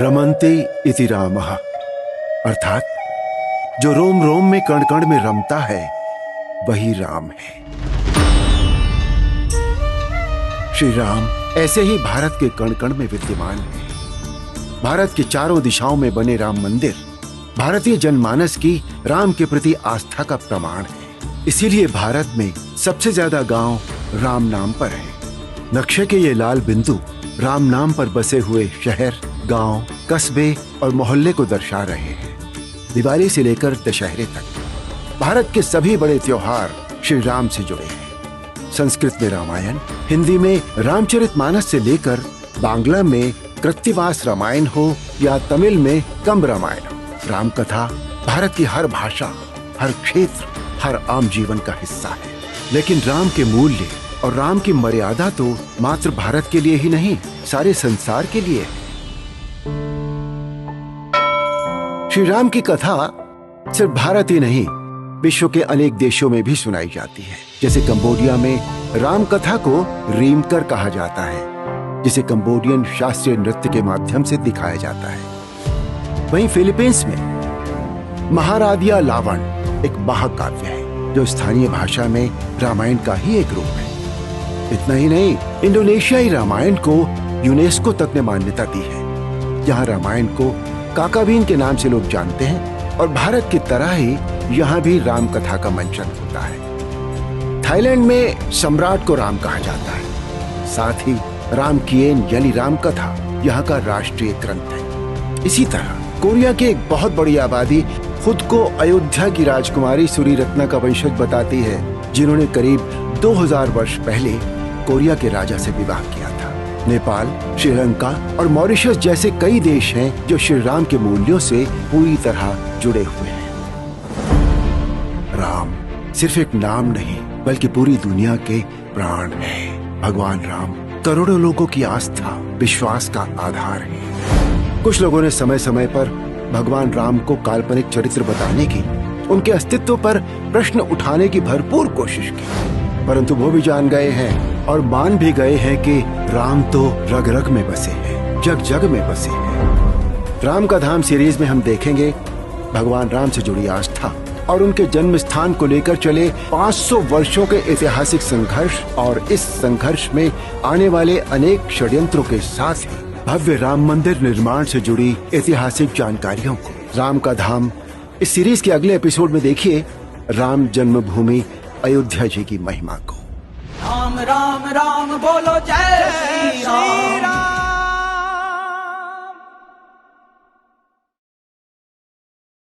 रमन्ते इति रामः, अर्थात जो रोम रोम में कण कण में रमता है वही राम है। श्री राम ऐसे ही भारत के कण कण में विद्यमान है। भारत की चारों दिशाओं में बने राम मंदिर भारतीय जनमानस की राम के प्रति आस्था का प्रमाण है। इसीलिए भारत में सबसे ज्यादा गांव राम नाम पर है। नक्शे के ये लाल बिंदु राम नाम पर बसे हुए शहर, गांव, कस्बे और मोहल्ले को दर्शा रहे हैं। दिवाली से लेकर दशहरे तक भारत के सभी बड़े त्योहार श्री राम से जुड़े हैं। संस्कृत में रामायण, हिंदी में रामचरितमानस से लेकर बांग्ला में कृत्तिवास रामायण हो या तमिल में कंब रामायण हो, राम कथा भारत की हर भाषा, हर क्षेत्र, हर आम जीवन का हिस्सा है। लेकिन राम के मूल्य और राम की मर्यादा तो मात्र भारत के लिए ही नहीं, सारे संसार के लिए है। श्री राम की कथा सिर्फ भारत ही नहीं, विश्व के अनेक देशों में भी सुनाई जाती है। जैसे कंबोडिया में राम कथा को रीमकर कहा जाता है, जिसे कंबोडियन शास्त्रीय नृत्य के माध्यम से दिखाया जाता है। वहीं फिलीपींस में महारादिया लावण एक महाकाव्य है, जो स्थानीय भाषा में रामायण का ही एक रूप है। इतना ही नहीं, इंडोनेशियाई रामायण को यूनेस्को तक ने मान्यता दी है, जहां रामायण को काकाबीन के नाम से लोग जानते हैं। और भारत की तरह ही यहाँ भी राम कथा का मंचन होता है। थाईलैंड में सम्राट को राम कहा जाता है। साथ ही रामकिएन यानी राम कथा यहाँ का राष्ट्रीय ग्रंथ है। इसी तरह कोरिया की एक बहुत बड़ी आबादी खुद को अयोध्या की राजकुमारी सूरीरत्ना का वंशज बताती है, जिन्होंने करीब 2000 वर्ष पहले कोरिया के राजा से विवाह किया था। नेपाल, श्रीलंका और मॉरिशस जैसे कई देश हैं जो श्री राम के मूल्यों से पूरी तरह जुड़े हुए हैं। राम सिर्फ एक नाम नहीं, बल्कि पूरी दुनिया के प्राण है। भगवान राम करोड़ों लोगों की आस्था, विश्वास का आधार है। कुछ लोगों ने समय समय पर भगवान राम को काल्पनिक चरित्र बताने की, उनके अस्तित्व पर प्रश्न उठाने की भरपूर कोशिश की, परंतु वो भी जान गए हैं और मान भी गए हैं कि राम तो रग रग में बसे हैं, जग जग में बसे हैं। राम का धाम सीरीज में हम देखेंगे भगवान राम से जुड़ी आस्था और उनके जन्म स्थान को लेकर चले 500 वर्षों के ऐतिहासिक संघर्ष और इस संघर्ष में आने वाले अनेक षड्यंत्रों के साथ ही भव्य राम मंदिर निर्माण से जुड़ी ऐतिहासिक जानकारियों को। राम का धाम इस सीरीज के अगले एपिसोड में देखिए राम जन्मभूमि अयोध्या जी की महिमा को। राम राम राम बोलो जय